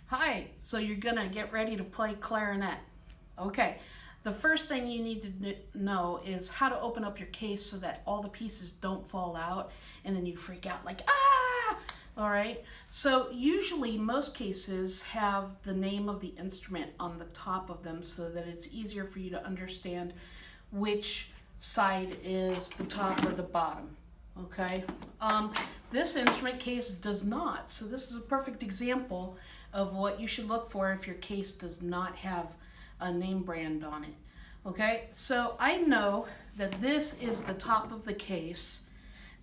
Hi, so you're gonna get ready to play clarinet. Okay, the first thing you need to know is how to open up your case so that all the pieces don't fall out and then you freak out like, ah! All right, so usually most cases have the name of the instrument on the top of them so that it's easier for you to understand which side is the top or the bottom. Okay, this instrument case does not, so this is a perfect example of what you should look for if your case does not have a name brand on it. Okay, so I know that this is the top of the case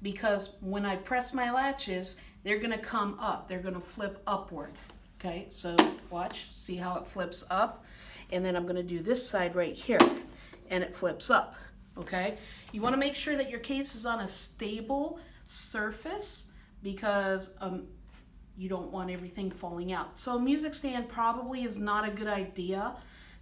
because when I press my latches, they're going to come up, they're going to flip upward. Okay, so watch, see how it flips up, and then I'm going to do this side right here and it flips up. Okay, you want to make sure that your case is on a stable surface because you don't want everything falling out. So a music stand probably is not a good idea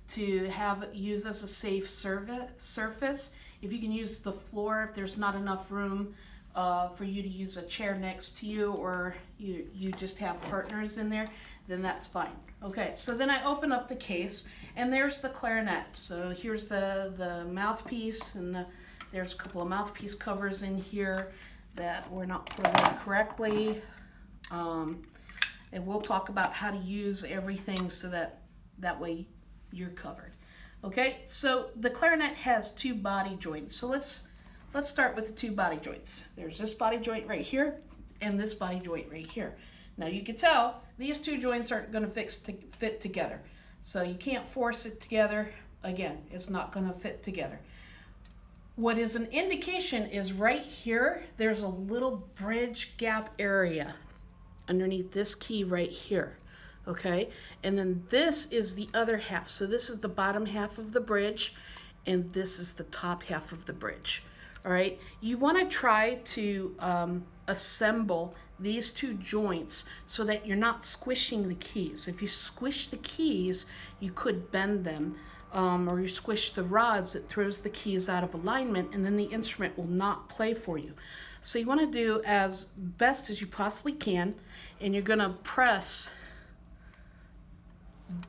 to have use as a safe surface. If you can use the floor, if there's not enough room for you to use a chair next to you, or you just have partners in there, then that's fine. Okay, so then I open up the case and there's the clarinet. So here's the mouthpiece, and there's a couple of mouthpiece covers in here that were not put in correctly. And we'll talk about how to use everything so that way you're covered. Okay, so the clarinet has two body joints. So let's start with the two body joints. There's this body joint right here and this body joint right here. Now you can tell these two joints aren't going to fit together. So you can't force it together. Again, it's not going to fit together. What is an indication is right here, there's a little bridge gap area underneath this key right here. Okay, and then this is the other half. So this is the bottom half of the bridge and this is the top half of the bridge. All right, you want to try to assemble these two joints so that you're not squishing the keys. If you squish the keys, you could bend them, or you squish the rods, it throws the keys out of alignment and then the instrument will not play for you. So you want to do as best as you possibly can, and you're going to press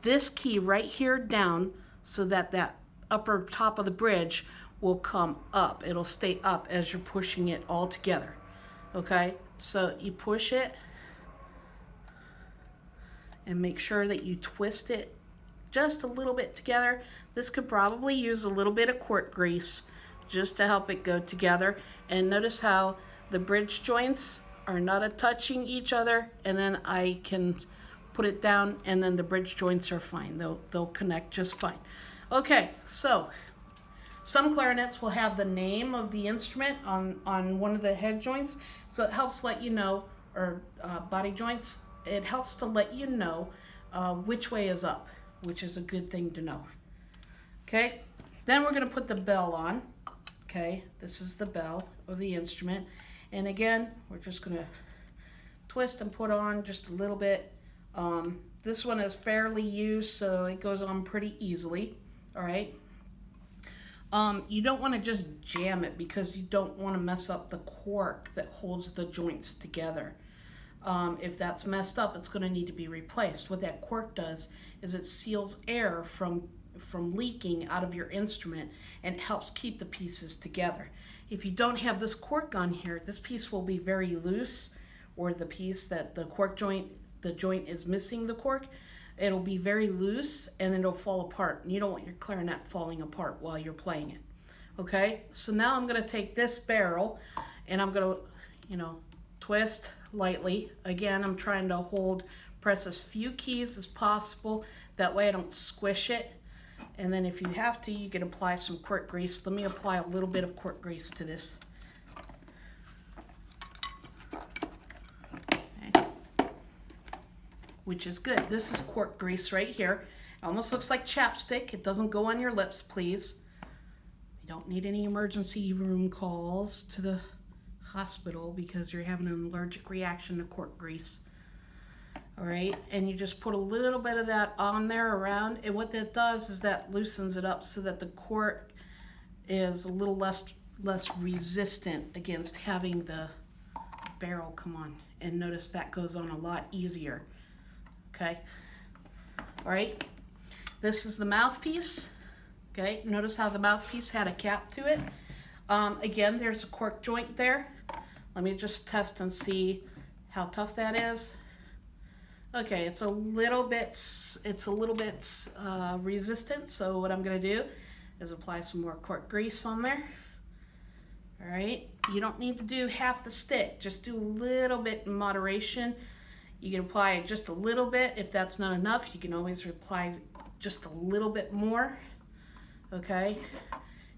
this key right here down so that that upper top of the bridge will come up. It'll stay up as you're pushing it all together. Okay, so you push it and make sure that you twist it just a little bit together. This could probably use a little bit of cork grease just to help it go together. And notice how the bridge joints are not touching each other, and then I can put it down and then the bridge joints are fine. They'll connect just fine. Okay, so some clarinets will have the name of the instrument on one of the head joints, so it helps let you know, or body joints, it helps to let you know which way is up, which is a good thing to know. Okay, then we're going to put the bell on. Okay, this is the bell of the instrument, and again we're just going to twist and put on just a little bit. This one is fairly used, so it goes on pretty easily. All right. You don't want to just jam it because you don't want to mess up the cork that holds the joints together. If that's messed up, it's going to need to be replaced. What that cork does is it seals air from leaking out of your instrument and helps keep the pieces together. If you don't have this cork on here, this piece will be very loose, or the piece that the joint is missing the cork, it'll be very loose and it'll fall apart. And you don't want your clarinet falling apart while you're playing it. Okay, so now I'm going to take this barrel and I'm going to, twist lightly. Again, I'm trying to press as few keys as possible. That way I don't squish it. And then if you have to, you can apply some cork grease. Let me apply a little bit of cork grease to this. Which is good. This is cork grease right here. It almost looks like chapstick. It doesn't go on your lips, please. You don't need any emergency room calls to the hospital because you're having an allergic reaction to cork grease. All right, and you just put a little bit of that on there around, and what that does is that loosens it up so that the cork is a little less resistant against having the barrel come on. And notice that goes on a lot easier. Okay, All right, this is the mouthpiece. Okay, notice how the mouthpiece had a cap to it. Again, there's a cork joint there. Let me just test and see how tough that is. Okay, it's a little bit resistant, so what I'm going to do is apply some more cork grease on there. All right, you don't need to do half the stick, just do a little bit in moderation. You can apply just a little bit. If that's not enough, you can always apply just a little bit more. Okay,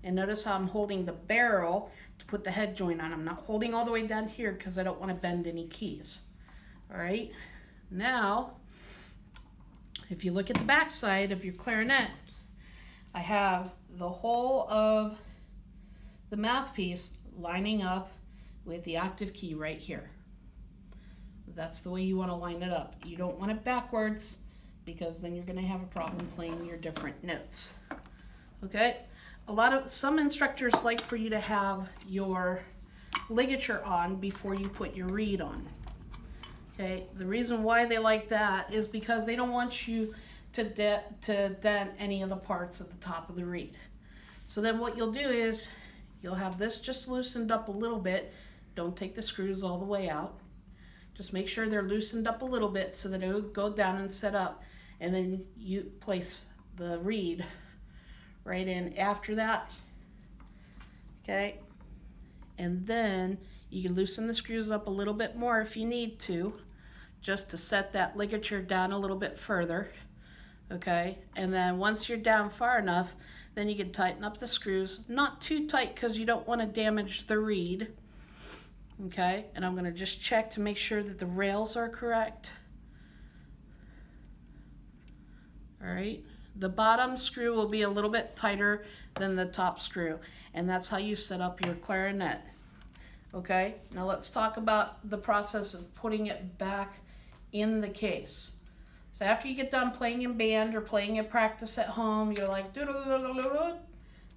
and notice how I'm holding the barrel to put the head joint on. I'm not holding all the way down here because I don't want to bend any keys. All right, now if you look at the back side of your clarinet, I have the whole of the mouthpiece lining up with the octave key right here. That's the way you want to line it up. You don't want it backwards because then you're going to have a problem playing your different notes. Okay, some instructors like for you to have your ligature on before you put your reed on. Okay, the reason why they like that is because they don't want you to dent any of the parts at the top of the reed. So then what you'll do is you'll have this just loosened up a little bit. Don't take the screws all the way out. Just make sure they're loosened up a little bit so that it will go down and set up. And then you place the reed right in after that. Okay. And then you can loosen the screws up a little bit more if you need to, just to set that ligature down a little bit further. Okay. And then once you're down far enough, then you can tighten up the screws. Not too tight because you don't want to damage the reed. Okay, and I'm going to just check to make sure that the rails are correct. All right, the bottom screw will be a little bit tighter than the top screw, and that's how you set up your clarinet. Okay, now let's talk about the process of putting it back in the case. So after you get done playing in band or playing in practice at home, you're like, doo-doo-doo-doo-doo.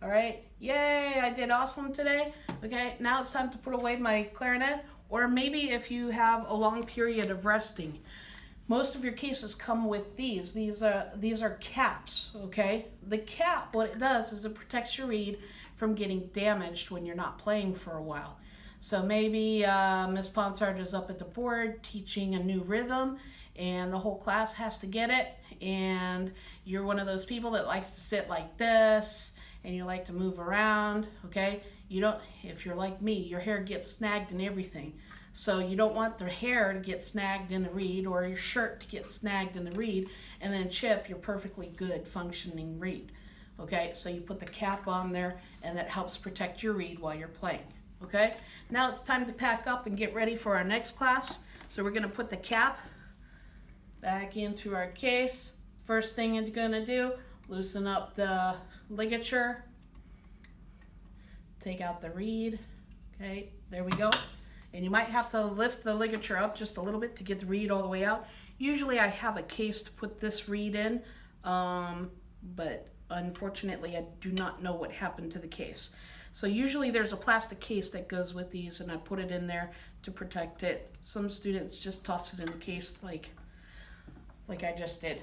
All right, yay, I did awesome today. Okay, now it's time to put away my clarinet, or maybe if you have a long period of resting. Most of your cases come with these. These are caps, okay? The cap, what it does is it protects your reed from getting damaged when you're not playing for a while. So maybe Miss Ponsard is up at the board teaching a new rhythm, and the whole class has to get it, and you're one of those people that likes to sit like this, and you like to move around, okay? You don't, if you're like me, your hair gets snagged and everything. So you don't want the hair to get snagged in the reed or your shirt to get snagged in the reed and then chip your perfectly good functioning reed. Okay, so you put the cap on there and that helps protect your reed while you're playing. Okay, now it's time to pack up and get ready for our next class. So we're gonna put the cap back into our case. First thing you're gonna do, loosen up the ligature, take out the reed. Okay, there we go. And you might have to lift the ligature up just a little bit to get the reed all the way out. Usually I have a case to put this reed in, but unfortunately I do not know what happened to the case. So usually there's a plastic case that goes with these and I put it in there to protect it. Some students just toss it in the case like I just did.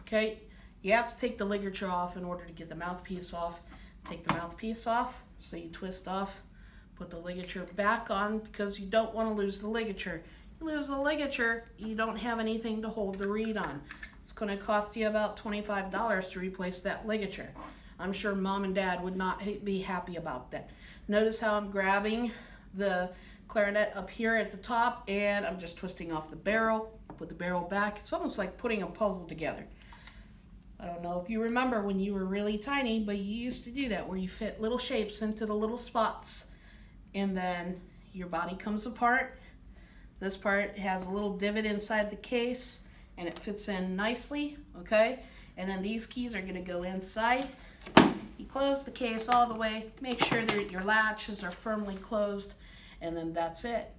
Okay, you have to take the ligature off in order to get the mouthpiece off. Take the mouthpiece off, so you twist off, put the ligature back on because you don't want to lose the ligature. You lose the ligature, you don't have anything to hold the reed on. It's going to cost you about $25 to replace that ligature. I'm sure mom and dad would not be happy about that. Notice how I'm grabbing the clarinet up here at the top and I'm just twisting off the barrel, put the barrel back. It's almost like putting a puzzle together. I don't know if you remember when you were really tiny, but you used to do that where you fit little shapes into the little spots and then your body comes apart. This part has a little divot inside the case and it fits in nicely, okay? And then these keys are gonna go inside. You close the case all the way, make sure that your latches are firmly closed, and then that's it.